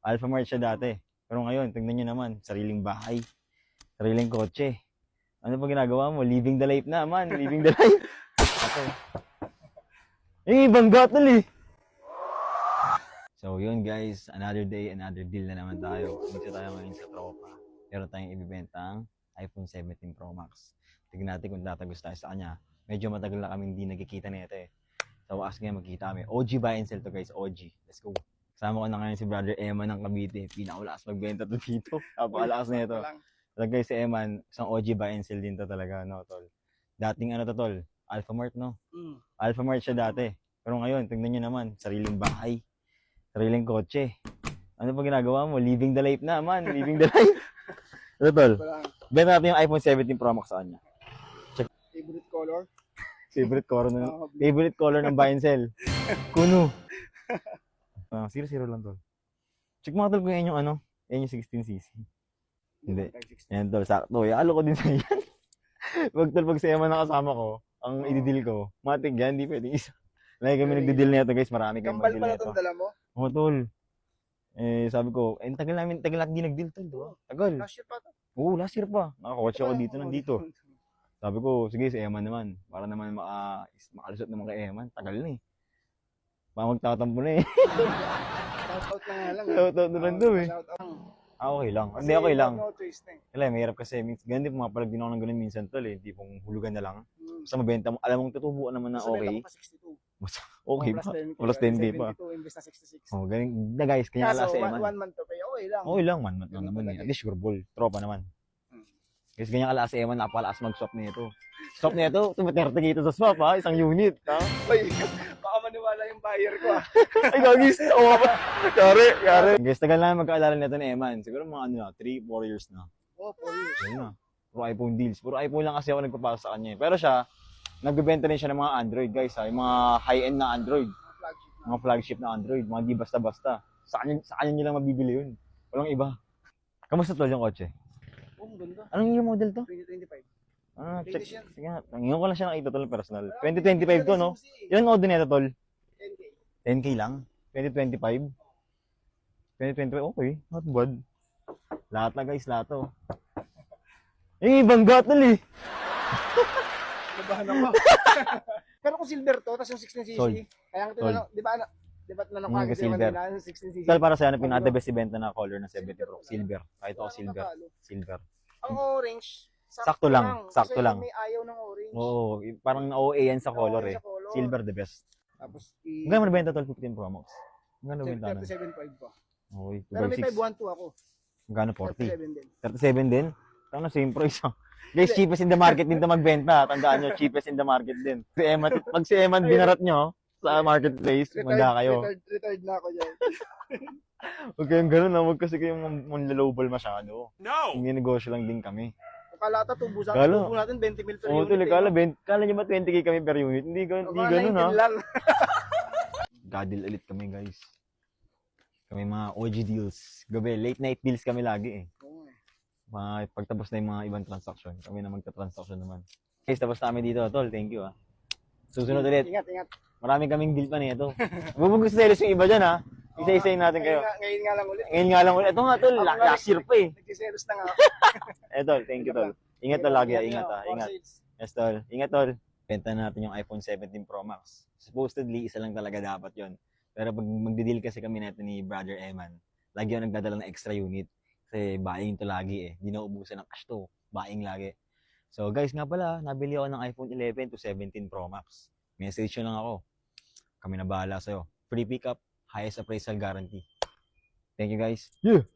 Alpha Mart siya dati. Pero ngayon, tignan nyo naman, sariling bahay, sariling kotse. Ano pa ginagawa mo? Living the life na, man. Living the life. Ako. Yung ibang gatol eh. So yun guys, another day, another deal na naman tayo. Dito tayo ngayon sa tropa. Meron tayong ibibentang iPhone 17 Pro Max. Tignan natin kung tatagos tayo sa kanya. Medyo matagal na kami hindi nagkikita nito eh. So as ngayon magkita kami. OG buy and sell to guys, OG. Let's go. Kasama ko na ngayon si Brother Eman ng Cavite. Pinakalakas magbenta to dito. Napakalakas na ito. So guys, si Eman, isang OG buy and sell din to talaga, no, tol. Dating ano to, tol? Alpha Mart, no? Alpha Mart siya dati. Pero ngayon, tignan nyo naman, sariling bahay, sariling kotse. Ano pa ginagawa mo? Living the life na, man. Living the life. Ito, tol. Benta natin yung iPhone 17 Pro Max sa kanya. Check. Favorite color? Favorite color ng buy and sell. Kuno. 0-0 lang, tol. Check mga tol kung yan yung ano. Yan yung 16cc. Hindi. Yan, tol. Sakto. Alo ko din sa yan. Wag tol, pag sa Eman na kasama ko, ang ididil ko, matig yan, hindi pwedeng isa. Lagi kami nagdidil na ito, guys. Marami kami Kambal magdil pala na ito. itong dala mo? Oo, tol. Sabi ko, tagal natin di nagdil, tol. Diba? Tagal. Last year pa ito. Oo, last year pa. Nakakotse ako dito nandito. Sabi ko, sige, si Eman naman. Para naman makalusot naman kay Eman. Tagal na eh. Baka magtatampo na eh. Shoutout na nga lang. Shoutout na lang daw eh. Shoutout. Okay lang. Hindi, okay lang. No choice na eh. Wala, mahirap kasi. Ganun din pumapalag din ako ng ganun minsan, tol eh. Hindi pong hulugan na lang. Basta mabenta mo. Alam mong tutubuan naman na okay. Okay pa. Plus 10K pa. 72 imbes na 66. Oh, galing na guys. Kanya ala si Eman. 1 month to pay. Okay lang. Okay lang, man naman eh. At least sure ball. Tropa naman. Kasi ganyan kala si Eman, napakalakas mag-swap nito. Swap nito, 30 dito sa swap ha. Isang unit. Ha? Ay, baka maniwala yung buyer ko ah. Ay, gagis. Oo ba? Yari. Guys, tagal na magkaalala nito ni Eman. Siguro mga ano na, 3-4 years na. Oh, 4 years. Yan na. Puro iPhone deals. Puro iPhone lang kasi ako nagpapasa sa kanya. Pero siya, nagbebenta rin siya ng mga Android guys ha. Yung mga high-end na Android. Mga flagship na Android. Mga di basta-basta. Sa kanya nyo lang mabibili yun. Walang iba. Kamusta tol yung kotse? Oh, ganda. Anong year model to? 2025. Check. Finish yan. Sige nga. Ngayon ko lang siya nakita tol personal. 2025 to no? Ilan order nito tol? 10K. 10K lang? 2025? 2025, okay. Not bad. Lahat na guys, lahat to. Yung ibang gatol eh. Nabahan ako. Pero kung silver to, tapos yung 16cc, Sold. kaya ang tinanong, di ba tinanong ka kasi silver. kanina, yung 16cc. Tal para sa ano, pinaka the best ibenta na color na 70 Pro. Silver. Kahit ako silver. Silver. Ang orange, Sakto lang. Sakto kasi lang. may ayaw ng orange. Oo, parang na-OA yan sa color eh. Sa color. Silver the best. Tapos, Hanggang mo nabenta 1215 Pro Max? Hanggang nabenta na? 37.5 pa. Okay, Pero may 2.6. 512 ako. Hanggang 40? 37 din. 37 din? Tama, same price. Guys, cheapest in the market din to magbenta. Tandaan nyo, cheapest in the market din. Pag si Eman binarat nyo sa marketplace, manda kayo. Retired na ako dyan. Huwag kayong ganun na, huwag kasi kayong manlalowball masyado. No! Hindi negosyo lang din kami. Kalata, tubo Kala- natin 20 mil per Oo, unit. tuloy, kala nyo ba 20K kami per unit? Hindi ganun ha. Lang. Gadil ulit kami guys. Kami mga OG deals. Gabi, late night deals kami lagi eh. Pagtapos na yung mga ibang transaction, kami na magta-transaction naman. Guys, tapos namin dito, tol. Thank you, ha. Susunod ulit. Ingat. Marami kaming deal pa nito. Huwag mong gusto selos yung iba dyan, ha. Isa-isayin natin kayo. Ngayon nga lang ulit. Ngayon nga lang ulit. Ito nga, tol. Last year pa, eh. Nagsiselos na nga ako. Tol. Thank you, tol. Ingat tol lagi, ha. Ingat, ha. More Ingat. sales. Yes, tol. Ingat, tol. Benta natin yung iPhone 17 Pro Max. Supposedly, isa lang talaga dapat yon. Pero pag magdi-deal kasi kami neto ni Brother Eman, lagi yung nagdadala ng extra unit. Kasi buying to lagi eh. Di nauubusan ng cash to. Buying lagi. So guys nga pala, nabili ako ng iPhone 11 to 17 Pro Max. Message nyo lang ako. Kami na bahala sa'yo. Free pickup, highest appraisal guarantee. Thank you guys. Yeah!